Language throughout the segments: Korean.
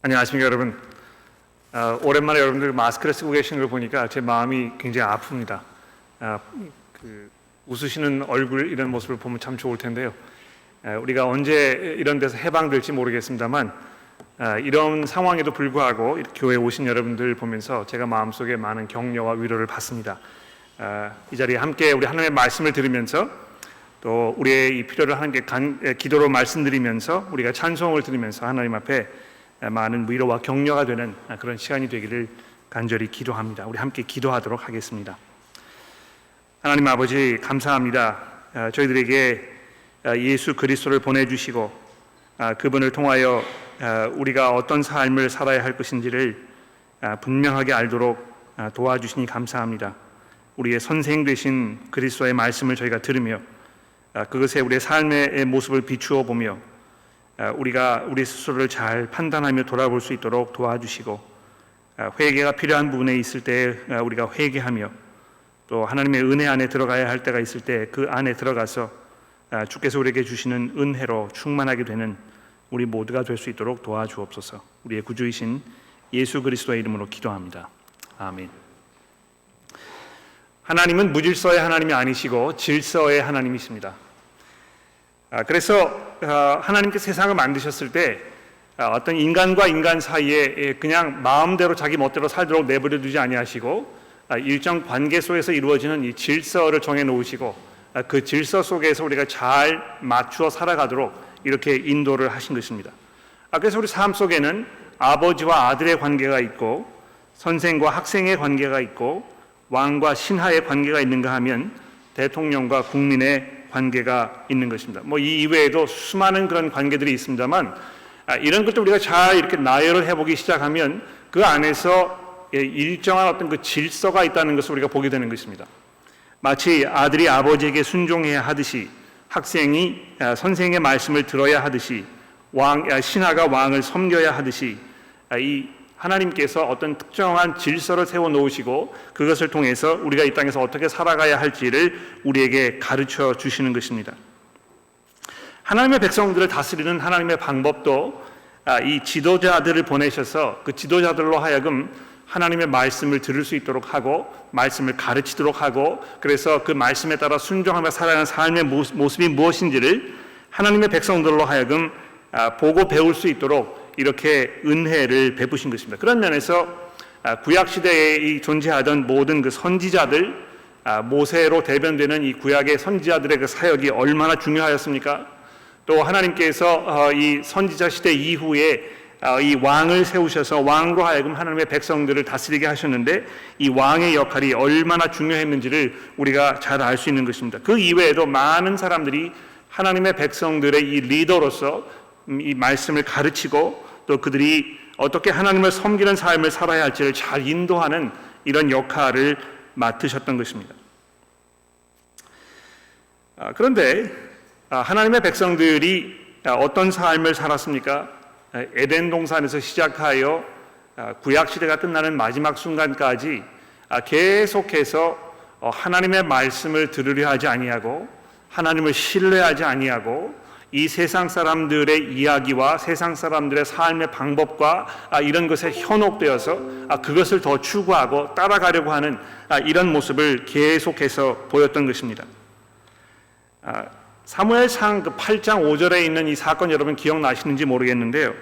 안녕하십니까 여러분. 오랜만에 여러분들 마스크를 쓰고 계시는 걸 보니까 제 마음이 굉장히 아픕니다. 웃으시는 얼굴 이런 모습을 보면 참 좋을 텐데요. 우리가 언제 이런 데서 해방될지 모르겠습니다만 이런 상황에도 불구하고 교회에 오신 여러분들 보면서 제가 마음속에 많은 격려와 위로를 받습니다. 이 자리에 함께 우리 하나님의 말씀을 들으면서 또 우리의 이 필요를 하나님께 기도로 말씀드리면서 우리가 찬송을 들으면서 하나님 앞에 많은 위로와 격려가 되는 그런 시간이 되기를 간절히 기도합니다. 우리 함께 기도하도록 하겠습니다. 하나님 아버지 감사합니다. 저희들에게 예수 그리스도를 보내주시고 그분을 통하여 우리가 어떤 삶을 살아야 할 것인지를 분명하게 알도록 도와주시니 감사합니다. 우리의 선생 되신 그리스도의 말씀을 저희가 들으며 그것에 우리의 삶의 모습을 비추어 보며 우리가 우리 스스로를 잘 판단하며 돌아볼 수 있도록 도와주시고 회개가 필요한 부분에 있을 때 우리가 회개하며 또 하나님의 은혜 안에 들어가야 할 때가 있을 때 그 안에 들어가서 주께서 우리에게 주시는 은혜로 충만하게 되는 우리 모두가 될 수 있도록 도와주옵소서. 우리의 구주이신 예수 그리스도의 이름으로 기도합니다. 아멘. 하나님은 무질서의 하나님이 아니시고 질서의 하나님이십니다. 그래서 하나님께서 세상을 만드셨을 때 어떤 인간과 인간 사이에 그냥 마음대로 자기 멋대로 살도록 내버려 두지 아니하시고 일정 관계 속에서 이루어지는 이 질서를 정해 놓으시고 그 질서 속에서 우리가 잘 맞추어 살아가도록 이렇게 인도를 하신 것입니다. 그래서 우리 삶 속에는 아버지와 아들의 관계가 있고 선생과 학생의 관계가 있고 왕과 신하의 관계가 있는가 하면 대통령과 국민의 관계가 있는 것입니다. 이 이외에도 수많은 그런 관계들이 있습니다만 이런 것도 우리가 잘 이렇게 나열을 해보기 시작하면 그 안에서 일정한 어떤 그 질서가 있다는 것을 우리가 보게 되는 것입니다. 마치 아들이 아버지에게 순종해야 하듯이 학생이 선생의 말씀을 들어야 하듯이 신하가 왕을 섬겨야 하듯이 이 하나님께서 어떤 특정한 질서를 세워놓으시고 그것을 통해서 우리가 이 땅에서 어떻게 살아가야 할지를 우리에게 가르쳐 주시는 것입니다. 하나님의 백성들을 다스리는 하나님의 방법도 이 지도자들을 보내셔서 그 지도자들로 하여금 하나님의 말씀을 들을 수 있도록 하고 말씀을 가르치도록 하고 그래서 그 말씀에 따라 순종하며 살아가는 삶의 모습이 무엇인지를 하나님의 백성들로 하여금 보고 배울 수 있도록 이렇게 은혜를 베푸신 것입니다. 그런 면에서 구약시대에 존재하던 모든 그 선지자들, 모세로 대변되는 이 구약의 선지자들의 그 사역이 얼마나 중요하였습니까? 또 하나님께서 이 선지자 시대 이후에 이 왕을 세우셔서 왕으로 하여금 하나님의 백성들을 다스리게 하셨는데 이 왕의 역할이 얼마나 중요했는지를 우리가 잘 알 수 있는 것입니다. 그 이외에도 많은 사람들이 하나님의 백성들의 이 리더로서 이 말씀을 가르치고 또 그들이 어떻게 하나님을 섬기는 삶을 살아야 할지를 잘 인도하는 이런 역할을 맡으셨던 것입니다. 그런데 하나님의 백성들이 어떤 삶을 살았습니까? 에덴 동산에서 시작하여 구약시대가 끝나는 마지막 순간까지 계속해서 하나님의 말씀을 들으려 하지 아니하고 하나님을 신뢰하지 아니하고 이 세상 사람들의 이야기와 세상 사람들의 삶의 방법과 이런 것에 현혹되어서 그것을 더 추구하고 따라가려고 하는 이런 모습을 계속해서 보였던 것입니다. 사무엘상 8장 5절에 있는 이 사건 여러분 기억나시는지 모르겠는데요.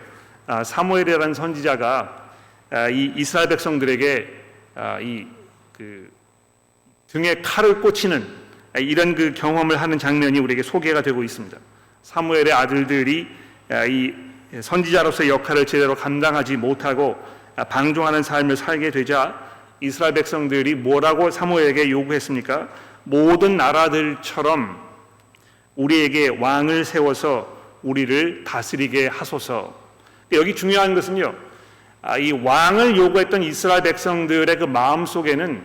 사무엘이라는 선지자가 이 이스라엘 백성들에게 등에 칼을 꽂히는 이런 그 경험을 하는 장면이 우리에게 소개가 되고 있습니다. 사무엘의 아들들이 이 선지자로서의 역할을 제대로 감당하지 못하고 방종하는 삶을 살게 되자 이스라엘 백성들이 뭐라고 사무엘에게 요구했습니까? 모든 나라들처럼 우리에게 왕을 세워서 우리를 다스리게 하소서. 여기 중요한 것은요, 이 왕을 요구했던 이스라엘 백성들의 그 마음 속에는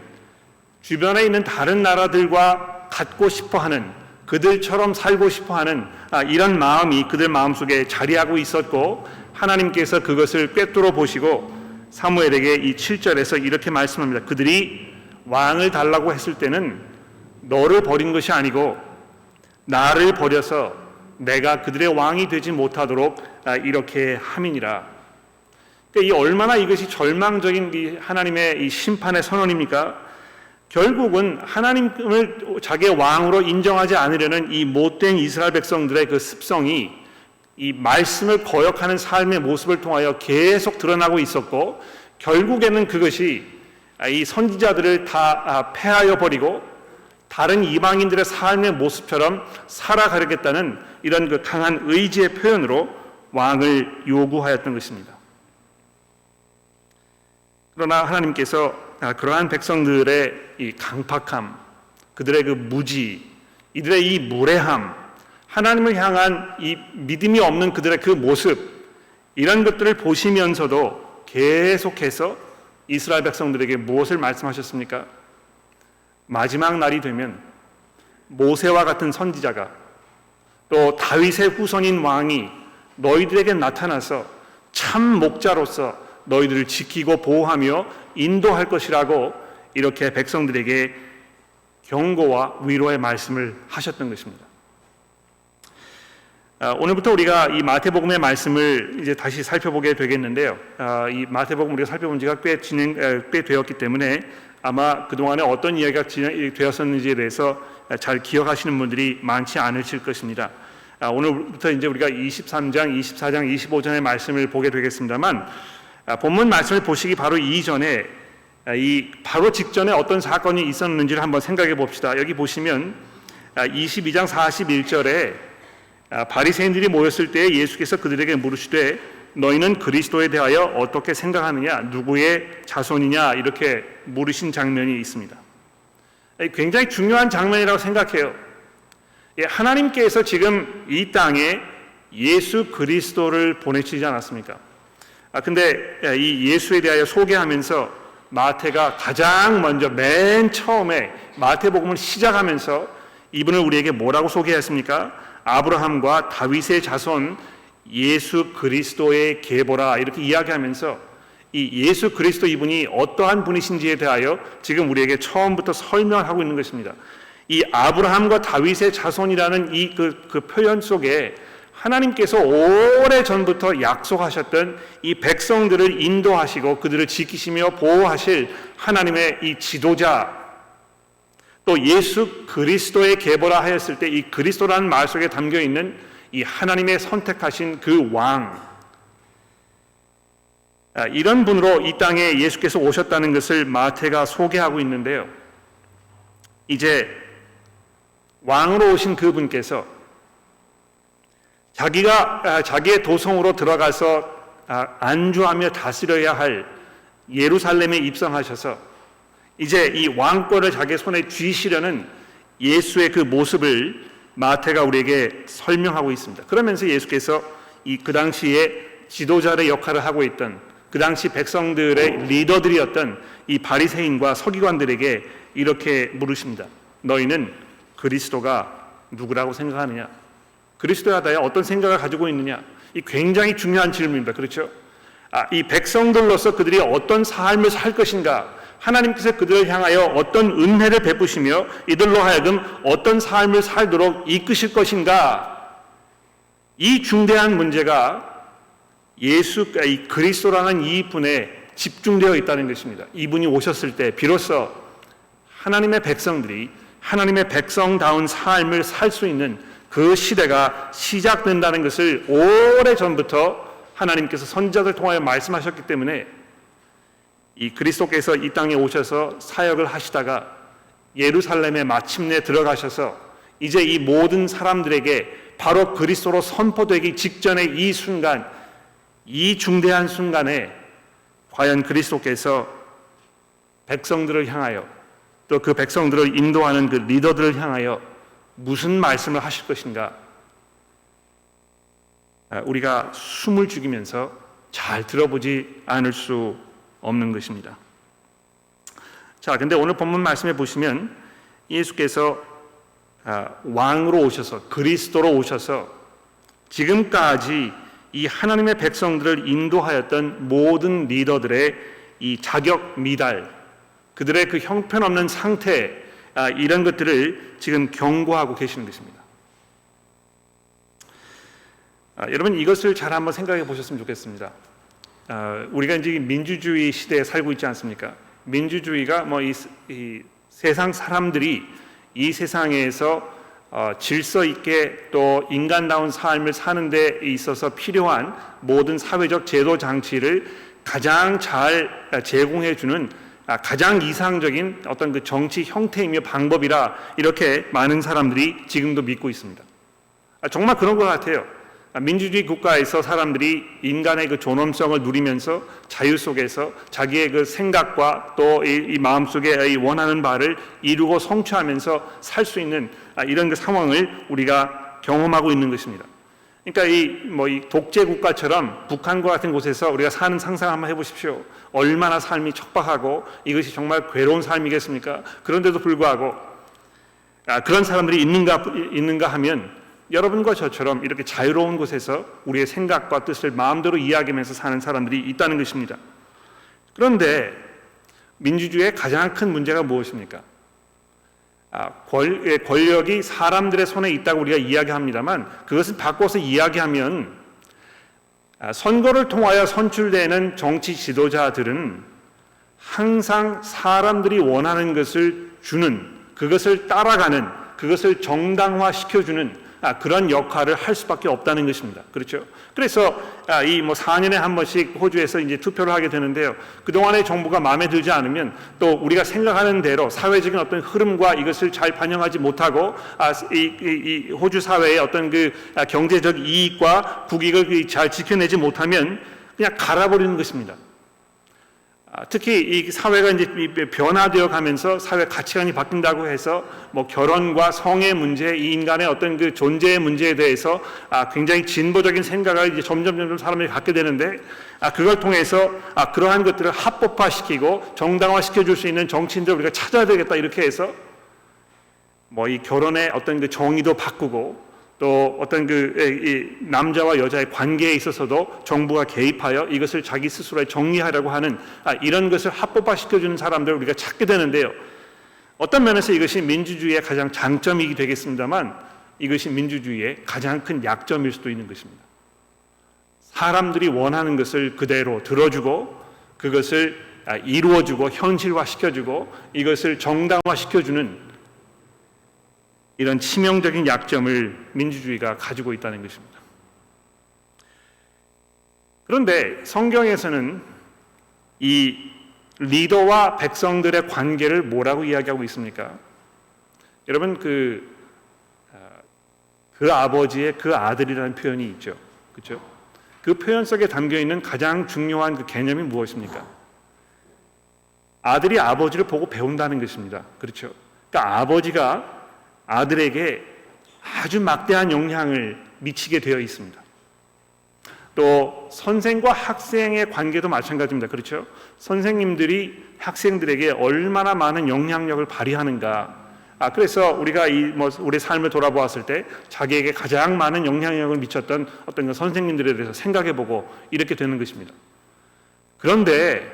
주변에 있는 다른 나라들과 같고 싶어하는 그들처럼 살고 싶어하는 이런 마음이 그들 마음속에 자리하고 있었고 하나님께서 그것을 꿰뚫어 보시고 사무엘에게 이 7절에서 이렇게 말씀합니다. 그들이 왕을 달라고 했을 때는 너를 버린 것이 아니고 나를 버려서 내가 그들의 왕이 되지 못하도록 이렇게 함이니라. 그러니까 이 얼마나 이것이 절망적인 이 하나님의 이 심판의 선언입니까? 결국은 하나님을 자기의 왕으로 인정하지 않으려는 이 못된 이스라엘 백성들의 그 습성이 이 말씀을 거역하는 삶의 모습을 통하여 계속 드러나고 있었고, 결국에는 그것이 이 선지자들을 다 폐하여 버리고 다른 이방인들의 삶의 모습처럼 살아가려겠다는 이런 그 강한 의지의 표현으로 왕을 요구하였던 것입니다. 그러나 하나님께서 그러한 백성들의 이 강팍함, 그들의 그 무지, 이들의 이 무례함, 하나님을 향한 이 믿음이 없는 그들의 그 모습, 이런 것들을 보시면서도 계속해서 이스라엘 백성들에게 무엇을 말씀하셨습니까? 마지막 날이 되면 모세와 같은 선지자가, 또 다윗의 후손인 왕이 너희들에게 나타나서 참 목자로서 너희들을 지키고 보호하며 인도할 것이라고 이렇게 백성들에게 경고와 위로의 말씀을 하셨던 것입니다. 오늘부터 우리가 이 마태복음의 말씀을 이제 다시 살펴보게 되겠는데요. 이 마태복음 우리가 살펴본 지가 꽤 되었기 때문에 아마 그동안에 어떤 이야기가 되었었는지에 대해서 잘 기억하시는 분들이 많지 않으실 것입니다. 오늘부터 이제 우리가 23장, 24장, 25장의 말씀을 보게 되겠습니다만, 본문 말씀을 보시기 바로 이전에 이 바로 직전에 어떤 사건이 있었는지를 한번 생각해 봅시다. 여기 보시면 22장 41절에 바리새인들이 모였을 때 예수께서 그들에게 물으시되 너희는 그리스도에 대하여 어떻게 생각하느냐, 누구의 자손이냐, 이렇게 물으신 장면이 있습니다. 굉장히 중요한 장면이라고 생각해요. 하나님께서 지금 이 땅에 예수 그리스도를 보내시지 않았습니까? 근데 이 예수에 대하여 소개하면서 마태가 가장 먼저 맨 처음에 마태복음을 시작하면서 이분을 우리에게 뭐라고 소개했습니까? 아브라함과 다윗의 자손 예수 그리스도의 계보라, 이렇게 이야기하면서 이 예수 그리스도 이분이 어떠한 분이신지에 대하여 지금 우리에게 처음부터 설명을 하고 있는 것입니다. 이 아브라함과 다윗의 자손이라는 이 그 표현 속에 하나님께서 오래전부터 약속하셨던 이 백성들을 인도하시고 그들을 지키시며 보호하실 하나님의 이 지도자, 또 예수 그리스도의 계보라 하였을 때 이 그리스도라는 말 속에 담겨 있는 이 하나님의 선택하신 그 왕, 이런 분으로 이 땅에 예수께서 오셨다는 것을 마태가 소개하고 있는데요. 이제 왕으로 오신 그분께서 자기의 도성으로 들어가서 안주하며 다스려야 할 예루살렘에 입성하셔서 이제 이 왕권을 자기 손에 쥐시려는 예수의 그 모습을 마태가 우리에게 설명하고 있습니다. 그러면서 예수께서 그 당시에 지도자의 역할을 하고 있던, 그 당시 백성들의 리더들이었던 이 바리새인과 서기관들에게 이렇게 물으십니다. 너희는 그리스도가 누구라고 생각하느냐? 그리스도에 대해 어떤 생각을 가지고 있느냐? 이 굉장히 중요한 질문입니다. 그렇죠? 이 백성들로서 그들이 어떤 삶을 살 것인가? 하나님께서 그들을 향하여 어떤 은혜를 베푸시며 이들로 하여금 어떤 삶을 살도록 이끄실 것인가? 이 중대한 문제가 이 그리스도라는 이 분에 집중되어 있다는 것입니다. 이분이 오셨을 때 비로소 하나님의 백성들이 하나님의 백성다운 삶을 살 수 있는 그 시대가 시작된다는 것을 오래전부터 하나님께서 선지자들 통하여 말씀하셨기 때문에 이 그리스도께서 이 땅에 오셔서 사역을 하시다가 예루살렘에 마침내 들어가셔서 이제 이 모든 사람들에게 바로 그리스도로 선포되기 직전의 이 순간, 이 중대한 순간에 과연 그리스도께서 백성들을 향하여 또 그 백성들을 인도하는 그 리더들을 향하여 무슨 말씀을 하실 것인가? 우리가 숨을 죽이면서 잘 들어보지 않을 수 없는 것입니다. 자, 근데 오늘 본문 말씀에 보시면 예수께서 왕으로 오셔서 그리스도로 오셔서 지금까지 이 하나님의 백성들을 인도하였던 모든 리더들의 이 자격 미달, 그들의 그 형편없는 상태, 이런 것들을 지금 경고하고 계시는 것입니다. 여러분 이것을 잘 한번 생각해 보셨으면 좋겠습니다. 우리가 이제 민주주의 시대에 살고 있지 않습니까? 민주주의가 뭐 이 세상 사람들이 이 세상에서 질서 있게 또 인간다운 삶을 사는 데 있어서 필요한 모든 사회적 제도 장치를 가장 잘 제공해 주는 가장 이상적인 어떤 그 정치 형태이며 방법이라 이렇게 많은 사람들이 지금도 믿고 있습니다. 정말 그런 것 같아요. 민주주의 국가에서 사람들이 인간의 그 존엄성을 누리면서 자유 속에서 자기의 그 생각과 또 이 마음속에 이 원하는 바를 이루고 성취하면서 살 수 있는 이런 그 상황을 우리가 경험하고 있는 것입니다. 그러니까 이 독재 국가처럼 북한과 같은 곳에서 우리가 사는 상상 한번 해보십시오. 얼마나 삶이 척박하고 이것이 정말 괴로운 삶이겠습니까? 그런데도 불구하고 그런 사람들이 있는가 하면 여러분과 저처럼 이렇게 자유로운 곳에서 우리의 생각과 뜻을 마음대로 이야기하면서 사는 사람들이 있다는 것입니다. 그런데 민주주의의 가장 큰 문제가 무엇입니까? 권력이 사람들의 손에 있다고 우리가 이야기합니다만 그것을 바꿔서 이야기하면 선거를 통하여 선출되는 정치 지도자들은 항상 사람들이 원하는 것을 주는, 그것을 따라가는, 그것을 정당화시켜주는 그런 역할을 할 수밖에 없다는 것입니다. 그렇죠? 그래서 4년에 한 번씩 호주에서 이제 투표를 하게 되는데요. 그동안의 정부가 마음에 들지 않으면 또 우리가 생각하는 대로 사회적인 어떤 흐름과 이것을 잘 반영하지 못하고 이 호주 사회의 어떤 그 경제적 이익과 국익을 잘 지켜내지 못하면 그냥 갈아버리는 것입니다. 특히 이 사회가 이제 변화되어 가면서 사회 가치관이 바뀐다고 해서 뭐 결혼과 성의 문제, 이 인간의 어떤 그 존재의 문제에 대해서 굉장히 진보적인 생각을 이제 점점 사람들이 갖게 되는데 그걸 통해서 그러한 것들을 합법화시키고 정당화시켜 줄 수 있는 정치인들을 우리가 찾아야 되겠다 이렇게 해서 뭐 이 결혼의 어떤 그 정의도 바꾸고 또 어떤 이 남자와 여자의 관계에 있어서도 정부가 개입하여 이것을 자기 스스로 정리하려고 하는 이런 것을 합법화시켜주는 사람들을 우리가 찾게 되는데요. 어떤 면에서 이것이 민주주의의 가장 장점이 되겠습니다만 이것이 민주주의의 가장 큰 약점일 수도 있는 것입니다. 사람들이 원하는 것을 그대로 들어주고 그것을 이루어주고 현실화시켜주고 이것을 정당화시켜주는 이런 치명적인 약점을 민주주의가 가지고 있다는 것입니다. 그런데 성경에서는 이 리더와 백성들의 관계를 뭐라고 이야기하고 있습니까? 여러분 그 아버지의 그 아들이라는 표현이 있죠. 그렇죠? 그 표현 속에 담겨 있는 가장 중요한 그 개념이 무엇입니까? 아들이 아버지를 보고 배운다는 것입니다. 그렇죠? 그러니까 아버지가 아들에게 아주 막대한 영향을 미치게 되어 있습니다. 또 선생과 학생의 관계도 마찬가지입니다. 그렇죠? 선생님들이 학생들에게 얼마나 많은 영향력을 발휘하는가. 그래서 우리가 우리 삶을 돌아보았을 때 자기에게 가장 많은 영향력을 미쳤던 어떤 선생님들에 대해서 생각해보고 이렇게 되는 것입니다. 그런데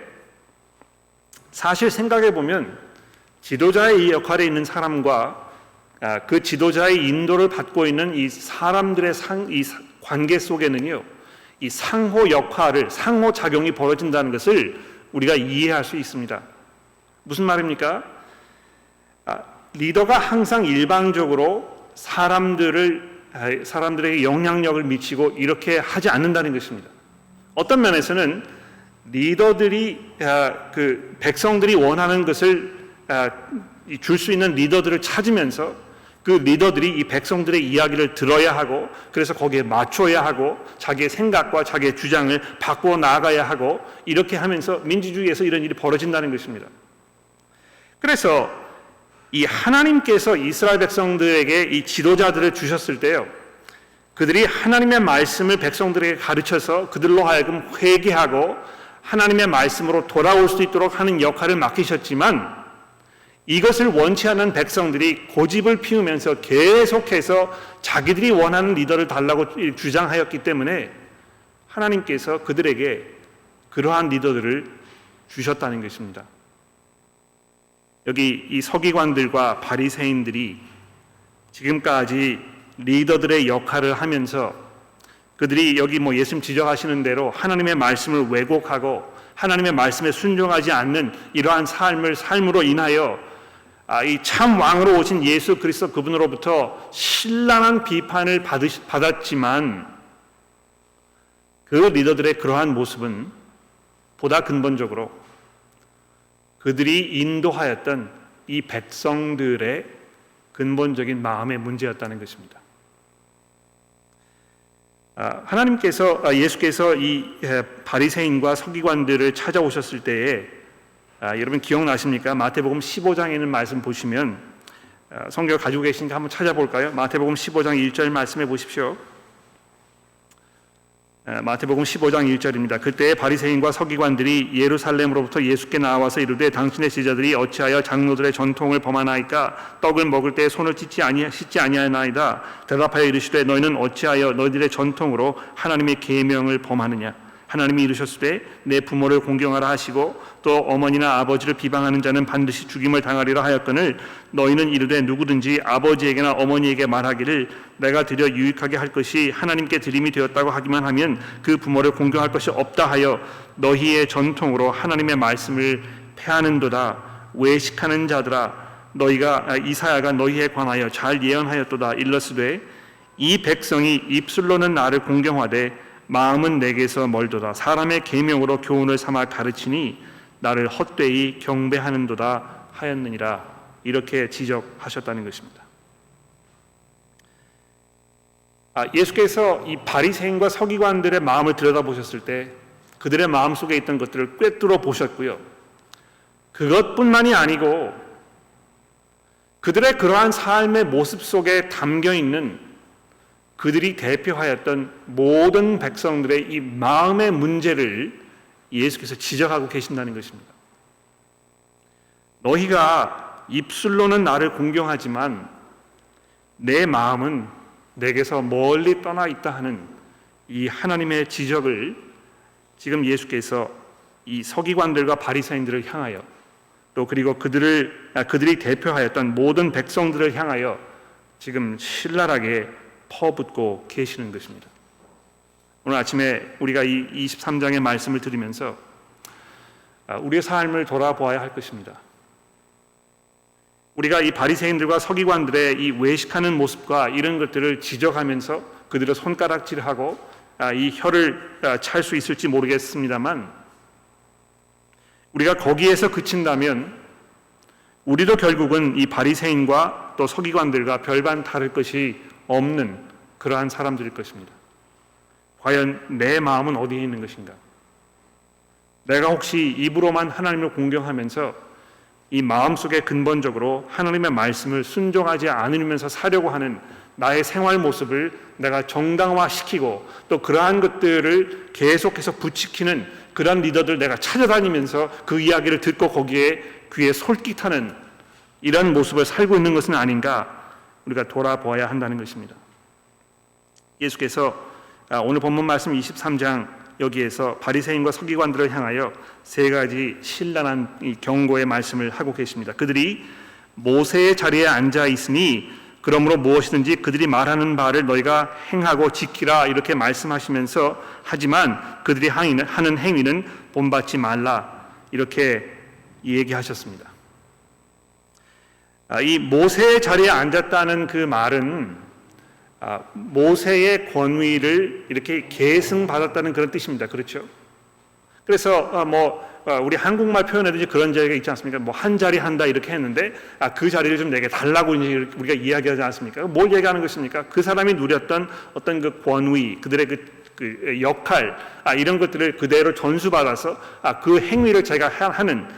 사실 생각해보면 지도자의 이 역할에 있는 사람과 그 지도자의 인도를 받고 있는 이 사람들의 이 관계 속에는요, 이 상호 역할을, 상호 작용이 벌어진다는 것을 우리가 이해할 수 있습니다. 무슨 말입니까? 리더가 항상 일방적으로 사람들에게 영향력을 미치고 이렇게 하지 않는다는 것입니다. 어떤 면에서는 리더들이 그 백성들이 원하는 것을 줄 수 있는 리더들을 찾으면서 그 리더들이 이 백성들의 이야기를 들어야 하고 그래서 거기에 맞춰야 하고 자기의 생각과 자기의 주장을 바꾸어 나아가야 하고 이렇게 하면서 민주주의에서 이런 일이 벌어진다는 것입니다. 그래서 이 하나님께서 이스라엘 백성들에게 이 지도자들을 주셨을 때요, 그들이 하나님의 말씀을 백성들에게 가르쳐서 그들로 하여금 회개하고 하나님의 말씀으로 돌아올 수 있도록 하는 역할을 맡기셨지만 이것을 원치 않는 백성들이 고집을 피우면서 계속해서 자기들이 원하는 리더를 달라고 주장하였기 때문에 하나님께서 그들에게 그러한 리더들을 주셨다는 것입니다. 여기 이 서기관들과 바리새인들이 지금까지 리더들의 역할을 하면서 그들이 여기 예수님 지적하시는 대로 하나님의 말씀을 왜곡하고 하나님의 말씀에 순종하지 않는 이러한 삶으로 인하여 이 참 왕으로 오신 예수 그리스도 그분으로부터 신랄한 비판을 받았지만 그 리더들의 그러한 모습은 보다 근본적으로 그들이 인도하였던 이 백성들의 근본적인 마음의 문제였다는 것입니다. 예수께서 이 바리새인과 서기관들을 찾아오셨을 때에 여러분 기억나십니까? 마태복음 15장에 있는 말씀 보시면 성경 가지고 계시니까 한번 찾아볼까요? 마태복음 15장 1절 말씀해 보십시오. 마태복음 15장 1절입니다. 그때 바리새인과 서기관들이 예루살렘으로부터 예수께 나와서 이르되 당신의 제자들이 어찌하여 장로들의 전통을 범하나이까? 떡을 먹을 때 손을 씻지 아니하나이다. 대답하여 이르시되 너희는 어찌하여 너희들의 전통으로 하나님의 계명을 범하느냐? 하나님이 이르셨으되 내 부모를 공경하라 하시고 또 어머니나 아버지를 비방하는 자는 반드시 죽임을 당하리라 하였거늘 너희는 이르되 누구든지 아버지에게나 어머니에게 말하기를 내가 드려 유익하게 할 것이 하나님께 드림이 되었다고 하기만 하면 그 부모를 공경할 것이 없다 하여 너희의 전통으로 하나님의 말씀을 폐하는도다. 외식하는 자들아 너희가 이사야가 너희에 관하여 잘 예언하였도다. 일러스되 이 백성이 입술로는 나를 공경하되 마음은 내게서 멀도다. 사람의 계명으로 교훈을 삼아 가르치니 나를 헛되이 경배하는도다 하였느니라. 이렇게 지적하셨다는 것입니다. 예수께서 이 바리새인과 서기관들의 마음을 들여다보셨을 때 그들의 마음 속에 있던 것들을 꿰뚫어 보셨고요. 그것뿐만이 아니고 그들의 그러한 삶의 모습 속에 담겨 있는 그들이 대표하였던 모든 백성들의 이 마음의 문제를 예수께서 지적하고 계신다는 것입니다. 너희가 입술로는 나를 공경하지만 내 마음은 내게서 멀리 떠나 있다 하는 이 하나님의 지적을 지금 예수께서 이 서기관들과 바리새인들을 향하여 또 그리고 그들이 대표하였던 모든 백성들을 향하여 지금 신랄하게 퍼붓고 계시는 것입니다. 오늘 아침에 우리가 이 23장의 말씀을 들으면서 우리의 삶을 돌아보아야 할 것입니다. 우리가 이 바리새인들과 서기관들의 이 외식하는 모습과 이런 것들을 지적하면서 그들의 손가락질하고 이 혀를 찰 수 있을지 모르겠습니다만 우리가 거기에서 그친다면 우리도 결국은 이 바리새인과 또 서기관들과 별반 다를 것이 없는 그러한 사람들일 것입니다. 과연 내 마음은 어디에 있는 것인가? 내가 혹시 입으로만 하나님을 공경하면서 이 마음속에 근본적으로 하나님의 말씀을 순종하지 않으면서 사려고 하는 나의 생활 모습을 내가 정당화시키고 또 그러한 것들을 계속해서 부추기는 그러한 리더들 내가 찾아다니면서 그 이야기를 듣고 거기에 귀에 솔깃하는 이런 모습을 살고 있는 것은 아닌가 우리가 돌아보아야 한다는 것입니다. 예수께서 오늘 본문 말씀 23장 여기에서 바리새인과 서기관들을 향하여 세 가지 신랄한 경고의 말씀을 하고 계십니다. 그들이 모세의 자리에 앉아 있으니 그러므로 무엇이든지 그들이 말하는 바를 너희가 행하고 지키라 이렇게 말씀하시면서 하지만 그들이 하는 행위는 본받지 말라 이렇게 얘기하셨습니다. 이 모세의 자리에 앉았다는 그 말은 모세의 권위를 이렇게 계승받았다는 그런 뜻입니다. 그렇죠? 그래서 우리 한국말 표현에도 그런 자리가 있지 않습니까? 한 자리 한다 이렇게 했는데 그 자리를 좀 내게 달라고 이제 우리가 이야기하지 않습니까? 뭘 얘기하는 것입니까? 그 사람이 누렸던 어떤 그 권위, 그들의 그 역할 이런 것들을 그대로 전수받아서 그 행위를 제가 하는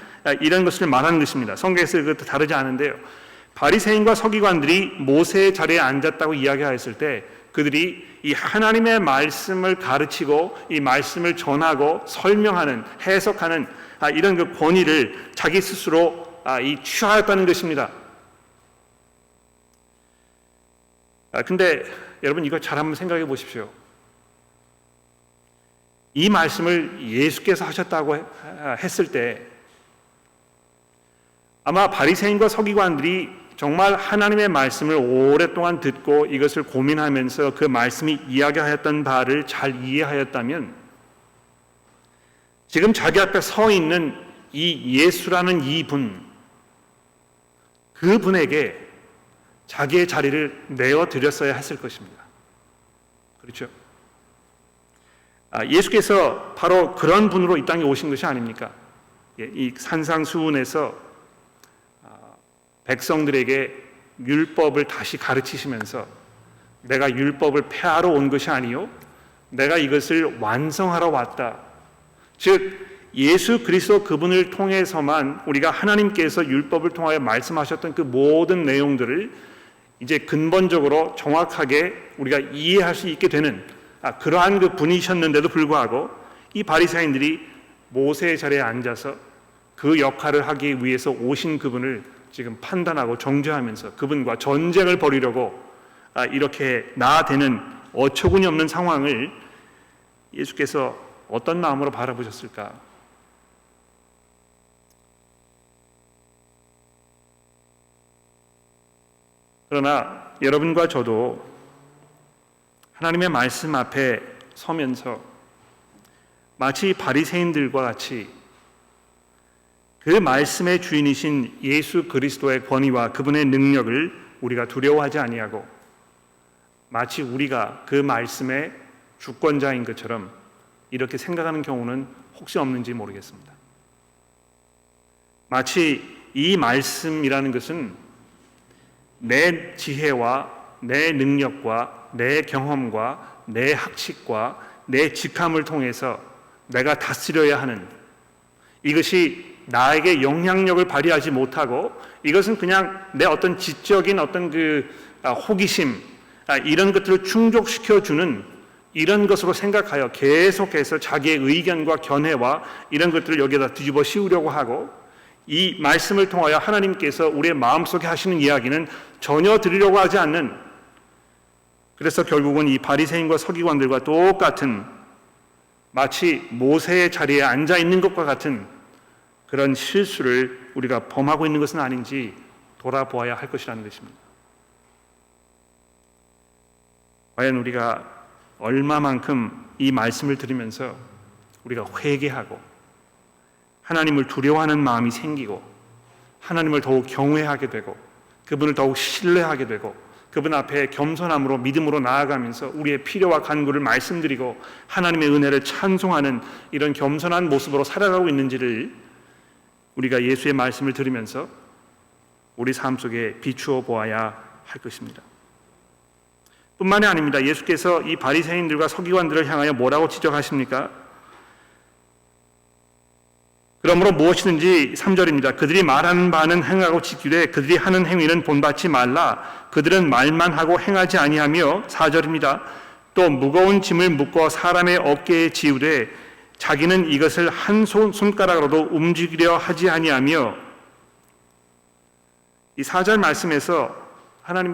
이런 것을 말하는 것입니다. 성경에서 그것도 다르지 않은데요. 바리새인과 서기관들이 모세의 자리에 앉았다고 이야기하였을 때 그들이 이 하나님의 말씀을 가르치고 이 말씀을 전하고 설명하는 해석하는 이런 그 권위를 자기 스스로 취하였다는 것입니다. 근데 여러분 이거 잘 한번 생각해 보십시오. 이 말씀을 예수께서 하셨다고 했을 때 아마 바리새인과 서기관들이 정말 하나님의 말씀을 오랫동안 듣고 이것을 고민하면서 그 말씀이 이야기하였던 바를 잘 이해하였다면 지금 자기 앞에 서 있는 이 예수라는 이분, 그분에게 자기의 자리를 내어드렸어야 했을 것입니다. 그렇죠? 예수께서 바로 그런 분으로 이 땅에 오신 것이 아닙니까? 이 산상수훈에서 백성들에게 율법을 다시 가르치시면서 내가 율법을 폐하러 온 것이 아니요 내가 이것을 완성하러 왔다. 즉 예수 그리스도 그분을 통해서만 우리가 하나님께서 율법을 통하여 말씀하셨던 그 모든 내용들을 이제 근본적으로 정확하게 우리가 이해할 수 있게 되는 그러한 그 분이셨는데도 불구하고 이 바리새인들이 모세의 자리에 앉아서 그 역할을 하기 위해서 오신 그분을 지금 판단하고 정죄하면서 그분과 전쟁을 벌이려고 이렇게 나아대는 어처구니 없는 상황을 예수께서 어떤 마음으로 바라보셨을까? 그러나 여러분과 저도 하나님의 말씀 앞에 서면서 마치 바리새인들과 같이 그 말씀의 주인이신 예수 그리스도의 권위와 그분의 능력을 우리가 두려워하지 아니하고 마치 우리가 그 말씀의 주권자인 것처럼 이렇게 생각하는 경우는 혹시 없는지 모르겠습니다. 마치 이 말씀이라는 것은 내 지혜와 내 능력과 내 경험과 내 학식과 내 직함을 통해서 내가 다스려야 하는, 이것이 나에게 영향력을 발휘하지 못하고 이것은 그냥 내 어떤 지적인 어떤 호기심 이런 것들을 충족시켜주는 이런 것으로 생각하여 계속해서 자기의 의견과 견해와 이런 것들을 여기에다 뒤집어 씌우려고 하고, 이 말씀을 통하여 하나님께서 우리의 마음속에 하시는 이야기는 전혀 들으려고 하지 않는, 그래서 결국은 이 바리새인과 서기관들과 똑같은 마치 모세의 자리에 앉아 있는 것과 같은 그런 실수를 우리가 범하고 있는 것은 아닌지 돌아보아야 할 것이라는 것입니다. 과연 우리가 얼마만큼 이 말씀을 들으면서 우리가 회개하고 하나님을 두려워하는 마음이 생기고 하나님을 더욱 경외하게 되고 그분을 더욱 신뢰하게 되고 그분 앞에 겸손함으로 믿음으로 나아가면서 우리의 필요와 간구를 말씀드리고 하나님의 은혜를 찬송하는 이런 겸손한 모습으로 살아가고 있는지를 우리가 예수의 말씀을 들으면서 우리 삶 속에 비추어 보아야 할 것입니다. 뿐만이 아닙니다. 예수께서 이 바리새인들과 서기관들을 향하여 뭐라고 지적하십니까? 그러므로 무엇이든지 3절입니다. 그들이 말하는 바는 행하고 지키되 그들이 하는 행위는 본받지 말라. 그들은 말만 하고 행하지 아니하며 4절입니다. 또 무거운 짐을 묶어 사람의 어깨에 지우되 자기는 이것을 한 손가락으로도 움직이려 하지 아니하며, 이 4절 말씀에서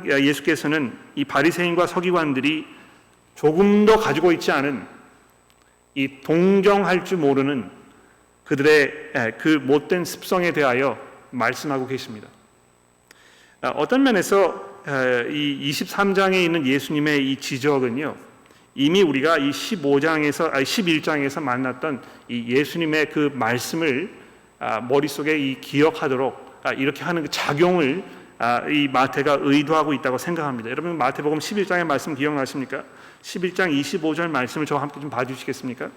예수께서는 이 바리새인과 서기관들이 조금도 가지고 있지 않은 이 동정할 줄 모르는 그들의 그 못된 습성에 대하여 말씀하고 계십니다. 어떤 면에서 이 23장에 있는 예수님의 이 지적은요, 이미 우리가 이 11장에서 만났던 이 예수님의 그 말씀을 머릿속에 기억하도록 이렇게 하는 그 작용을 이 마태가 의도하고 있다고 생각합니다. 여러분 마태복음 11장의 말씀 기억나십니까? 11장 25절 말씀을 저와 함께 좀 봐주시겠습니까?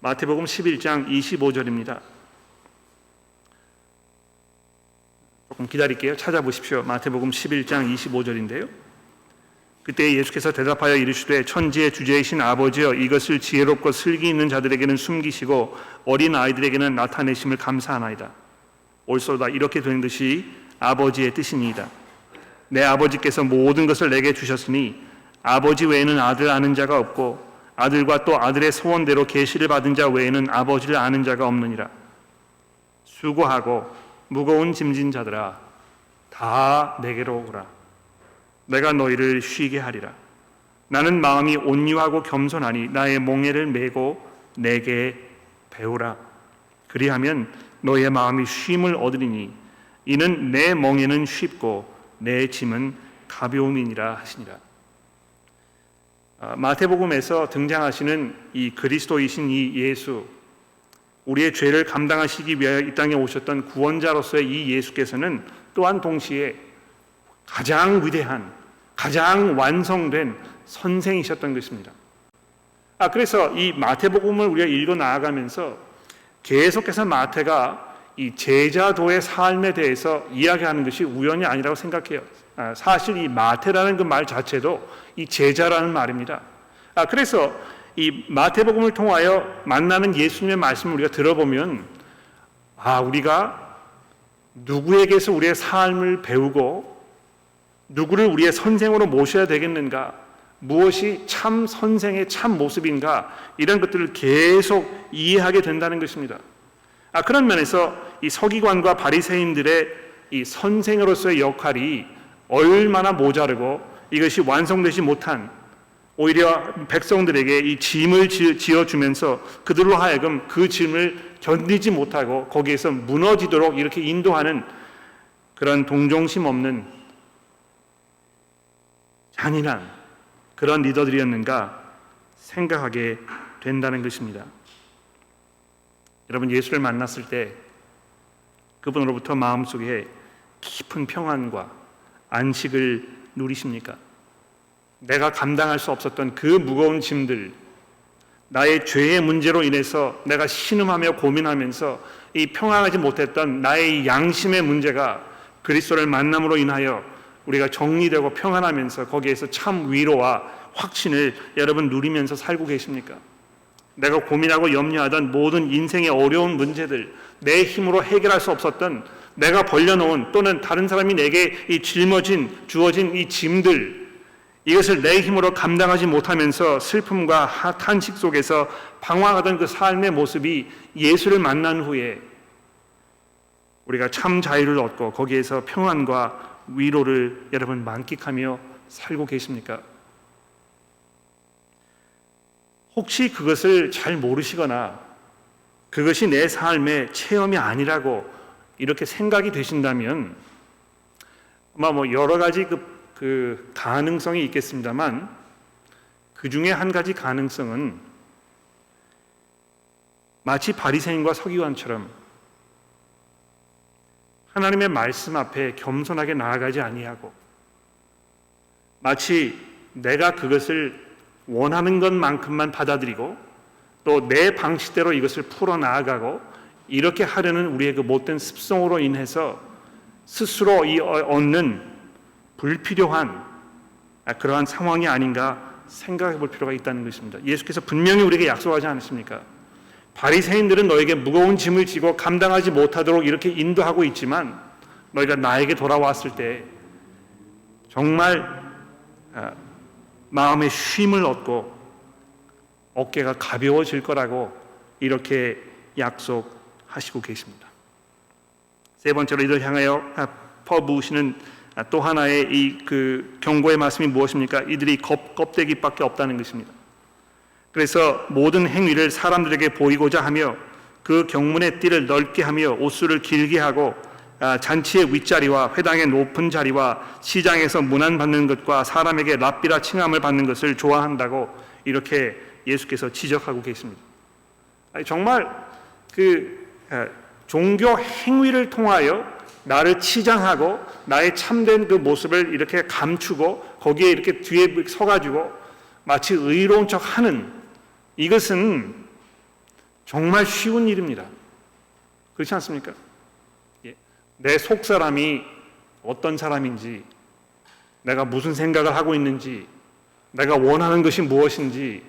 마태복음 11장 25절입니다. 조금 기다릴게요. 찾아보십시오. 마태복음 11장 25절인데요. 그때 예수께서 대답하여 이르시되 천지의 주제이신 아버지여, 이것을 지혜롭고 슬기 있는 자들에게는 숨기시고 어린 아이들에게는 나타내심을 감사하나이다. 옳소이다. 이렇게 된 것이 아버지의 뜻이니이다. 내 아버지께서 모든 것을 내게 주셨으니 아버지 외에는 아들 아는 자가 없고 아들과 또 아들의 소원대로 계시를 받은 자 외에는 아버지를 아는 자가 없느니라. 수고하고 무거운 짐진 자들아 다 내게로 오라. 내가 너희를 쉬게 하리라. 나는 마음이 온유하고 겸손하니 나의 몽에를 메고 내게 배우라. 그리하면 너희의 마음이 쉼을 얻으리니 이는 내 멍에는 쉽고 내 짐은 가벼움이니라 하시니라. 마태복음에서 등장하시는 이 그리스도이신 이 예수, 우리의 죄를 감당하시기 위하여 이 땅에 오셨던 구원자로서의 이 예수께서는 또한 동시에 가장 위대한, 가장 완성된 선생이셨던 것입니다. 그래서 이 마태복음을 우리가 읽어 나아가면서 계속해서 마태가 이 제자도의 삶에 대해서 이야기하는 것이 우연이 아니라고 생각해요. 사실 이 마태라는 그 말 자체도 이 제자라는 말입니다. 그래서 이 마태복음을 통하여 만나는 예수님의 말씀을 우리가 들어보면 우리가 누구에게서 우리의 삶을 배우고 누구를 우리의 선생으로 모셔야 되겠는가, 무엇이 참 선생의 참 모습인가, 이런 것들을 계속 이해하게 된다는 것입니다. 그런 면에서 이 서기관과 바리새인들의 이 선생으로서의 역할이 얼마나 모자르고 이것이 완성되지 못한, 오히려 백성들에게 이 짐을 지어주면서 그들로 하여금 그 짐을 견디지 못하고 거기에서 무너지도록 이렇게 인도하는 그런 동정심 없는 잔인한 그런 리더들이었는가 생각하게 된다는 것입니다. 여러분, 예수를 만났을 때 그분으로부터 마음속에 깊은 평안과 안식을 누리십니까? 내가 감당할 수 없었던 그 무거운 짐들, 나의 죄의 문제로 인해서 내가 신음하며 고민하면서 이 평안하지 못했던 나의 이 양심의 문제가 그리스도를 만남으로 인하여 우리가 정리되고 평안하면서 거기에서 참 위로와 확신을 여러분 누리면서 살고 계십니까? 내가 고민하고 염려하던 모든 인생의 어려운 문제들, 내 힘으로 해결할 수 없었던, 내가 벌려놓은 또는 다른 사람이 내게 이 주어진 이 짐들, 이것을 내 힘으로 감당하지 못하면서 슬픔과 탄식 속에서 방황하던 그 삶의 모습이 예수를 만난 후에 우리가 참 자유를 얻고 거기에서 평안과 위로를 여러분 만끽하며 살고 계십니까? 혹시 그것을 잘 모르시거나 그것이 내 삶의 체험이 아니라고 이렇게 생각이 되신다면 아마 여러 가지 그 가능성이 있겠습니다만 그 중에 한 가지 가능성은 마치 바리새인과 서기관처럼 하나님의 말씀 앞에 겸손하게 나아가지 아니하고 마치 내가 그것을 원하는 것만큼만 받아들이고 또 내 방식대로 이것을 풀어나가고 이렇게 하려는 우리의 그 못된 습성으로 인해서 스스로 얻는 불필요한 그러한 상황이 아닌가 생각해 볼 필요가 있다는 것입니다. 예수께서 분명히 우리에게 약속하지 않으십니까? 바리새인들은 너에게 무거운 짐을 지고 감당하지 못하도록 이렇게 인도하고 있지만 너희가 나에게 돌아왔을 때 정말 마음의 쉼을 얻고 어깨가 가벼워질 거라고 이렇게 약속하시고 계십니다. 세 번째로 이들 향하여 퍼부으시는 또 하나의 이 그 경고의 말씀이 무엇입니까? 이들이 껍데기밖에 없다는 것입니다. 그래서 모든 행위를 사람들에게 보이고자 하며 그 경문의 띠를 넓게 하며 옷수를 길게 하고 잔치의 윗자리와 회당의 높은 자리와 시장에서 문안받는 것과 사람에게 랍비라 칭함을 받는 것을 좋아한다고 이렇게 예수께서 지적하고 계십니다. 정말 그 종교 행위를 통하여 나를 치장하고 나의 참된 그 모습을 이렇게 감추고 거기에 이렇게 뒤에 서가지고 마치 의로운 척하는 이것은 정말 쉬운 일입니다. 그렇지 않습니까? 내 속사람이 어떤 사람인지, 내가 무슨 생각을 하고 있는지, 내가 원하는 것이 무엇인지,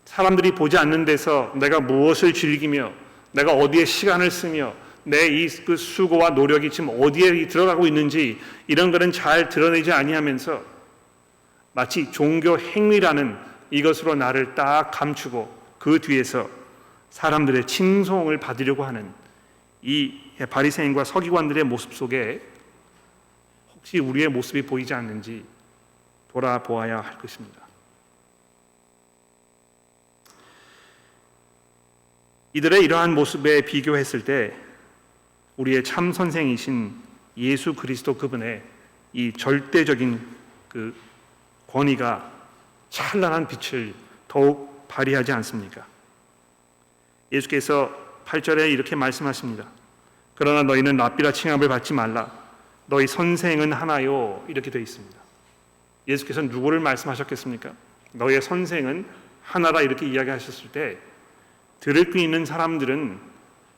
사람들이 보지 않는 데서 내가 무엇을 즐기며 내가 어디에 시간을 쓰며 내 이 그 수고와 노력이 지금 어디에 들어가고 있는지 이런 것은 잘 드러내지 아니하면서 마치 종교 행위라는 이것으로 나를 딱 감추고 그 뒤에서 사람들의 칭송을 받으려고 하는 이 바리새인과 서기관들의 모습 속에 혹시 우리의 모습이 보이지 않는지 돌아보아야 할 것입니다. 이들의 이러한 모습에 비교했을 때 우리의 참 선생이신 예수 그리스도 그분의 이 절대적인 그 권위가 찬란한 빛을 더욱 발휘하지 않습니까? 예수께서 8절에 이렇게 말씀하십니다. 그러나 너희는 랍비라 칭함을 받지 말라. 너희 선생은 하나요. 이렇게 되어 있습니다. 예수께서 누구를 말씀하셨겠습니까? 너희의 선생은 하나라 이렇게 이야기하셨을 때 들을 수 있는 사람들은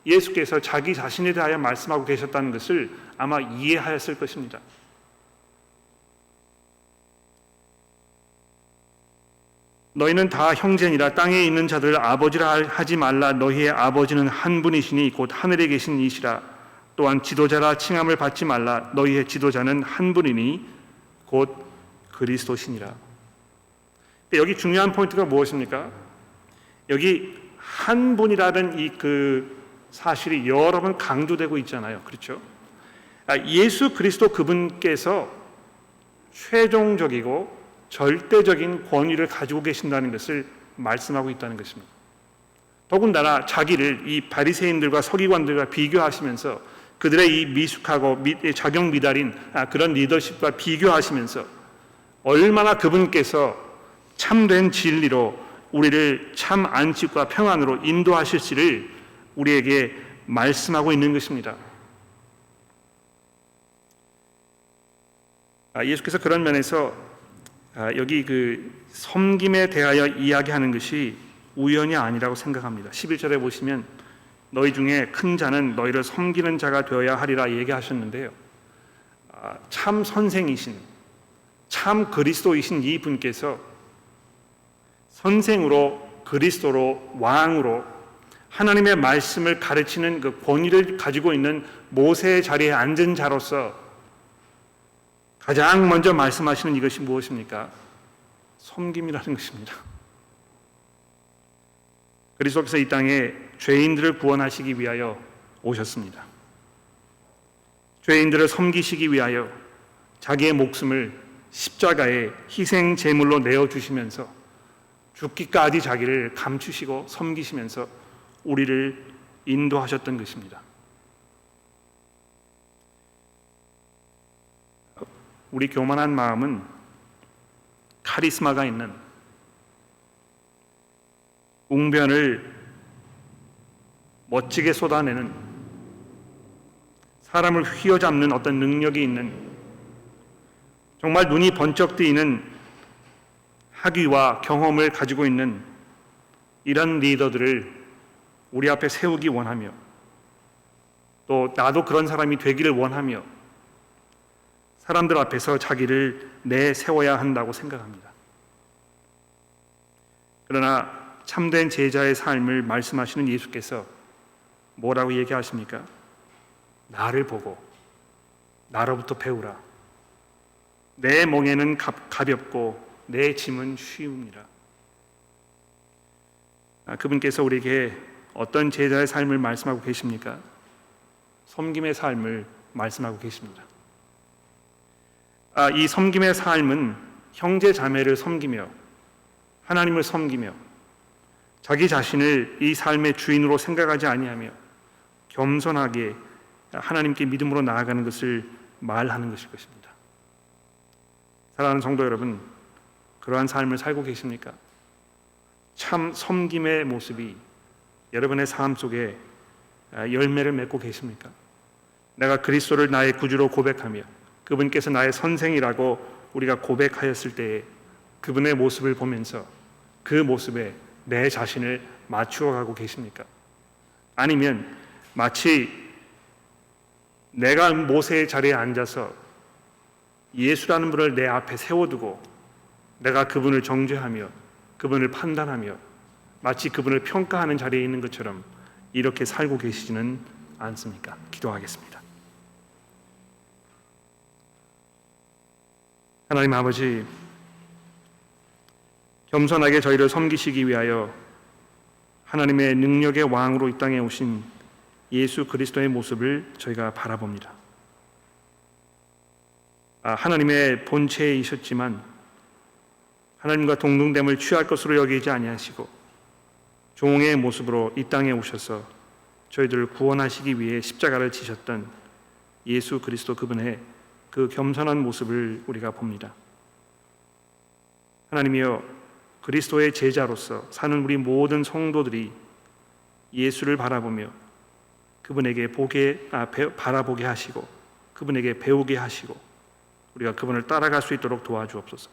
예수께서 자기 자신에 대하여 말씀하고 계셨다는 것을 아마 이해하였을 것입니다. 너희는 다 형제니라. 땅에 있는 자들을 아버지라 하지 말라. 너희의 아버지는 한 분이시니 곧 하늘에 계신 이시라. 또한 지도자라 칭함을 받지 말라. 너희의 지도자는 한 분이니 곧 그리스도시니라. 여기 중요한 포인트가 무엇입니까? 여기 한 분이라는 이 그 사실이 여러 번 강조되고 있잖아요. 그렇죠? 예수 그리스도 그분께서 최종적이고 절대적인 권위를 가지고 계신다는 것을 말씀하고 있다는 것입니다. 더군다나 자기를 이 바리새인들과 서기관들과 비교하시면서 그들의 이 미숙하고 자격 미달인 그런 리더십과 비교하시면서 얼마나 그분께서 참된 진리로 우리를 참 안식과 평안으로 인도하실지를 우리에게 말씀하고 있는 것입니다. 예수께서 그런 면에서 여기 그 섬김에 대하여 이야기하는 것이 우연이 아니라고 생각합니다. 11절에 보시면 너희 중에 큰 자는 너희를 섬기는 자가 되어야 하리라 얘기하셨는데요. 참 선생이신 참 그리스도이신 이 분께서 선생으로 그리스도로 왕으로 하나님의 말씀을 가르치는 그 권위를 가지고 있는 모세의 자리에 앉은 자로서 가장 먼저 말씀하시는 이것이 무엇입니까? 섬김이라는 것입니다. 그리스도께서 이 땅에 죄인들을 구원하시기 위하여 오셨습니다. 죄인들을 섬기시기 위하여 자기의 목숨을 십자가에 희생 제물로 내어주시면서 죽기까지 자기를 감추시고 섬기시면서 우리를 인도하셨던 것입니다. 우리 교만한 마음은 카리스마가 있는 웅변을 멋지게 쏟아내는 사람을 휘어잡는 어떤 능력이 있는 정말 눈이 번쩍 뜨이는 학위와 경험을 가지고 있는 이런 리더들을 우리 앞에 세우기 원하며 또 나도 그런 사람이 되기를 원하며 사람들 앞에서 자기를 내세워야 한다고 생각합니다. 그러나 참된 제자의 삶을 말씀하시는 예수께서 뭐라고 얘기하십니까? 나를 보고 나로부터 배우라. 내 멍에는 가볍고 내 짐은 쉬웁니다. 그분께서 우리에게 어떤 제자의 삶을 말씀하고 계십니까? 섬김의 삶을 말씀하고 계십니다. 이 섬김의 삶은 형제 자매를 섬기며 하나님을 섬기며 자기 자신을 이 삶의 주인으로 생각하지 아니하며 겸손하게 하나님께 믿음으로 나아가는 것을 말하는 것일 것입니다. 사랑하는 성도 여러분, 그러한 삶을 살고 계십니까? 참 섬김의 모습이 여러분의 삶 속에 열매를 맺고 계십니까? 내가 그리스도를 나의 구주로 고백하며 그분께서 나의 선생이라고 우리가 고백하였을 때에 그분의 모습을 보면서 그 모습에 내 자신을 맞추어 가고 계십니까? 아니면 마치 내가 모세의 자리에 앉아서 예수라는 분을 내 앞에 세워두고 내가 그분을 정죄하며 그분을 판단하며 마치 그분을 평가하는 자리에 있는 것처럼 이렇게 살고 계시지는 않습니까? 기도하겠습니다. 하나님 아버지, 겸손하게 저희를 섬기시기 위하여 하나님의 능력의 왕으로 이 땅에 오신 예수 그리스도의 모습을 저희가 바라봅니다. 하나님의 본체이셨지만 하나님과 동등됨을 취할 것으로 여기지 아니하시고 종의 모습으로 이 땅에 오셔서 저희들을 구원하시기 위해 십자가를 지셨던 예수 그리스도 그분의 그 겸손한 모습을 우리가 봅니다. 하나님이여, 그리스도의 제자로서 사는 우리 모든 성도들이 예수를 바라보며 그분에게 바라보게 하시고 그분에게 배우게 하시고 우리가 그분을 따라갈 수 있도록 도와주옵소서.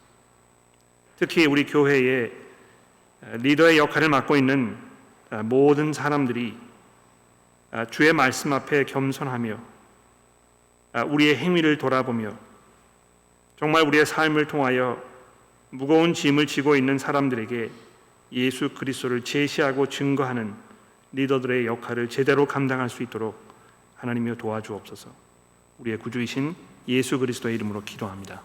특히 우리 교회의 리더의 역할을 맡고 있는 모든 사람들이 주의 말씀 앞에 겸손하며 우리의 행위를 돌아보며 정말 우리의 삶을 통하여 무거운 짐을 지고 있는 사람들에게 예수 그리스도를 제시하고 증거하는 리더들의 역할을 제대로 감당할 수 있도록 하나님이여 도와주옵소서. 우리의 구주이신 예수 그리스도의 이름으로 기도합니다.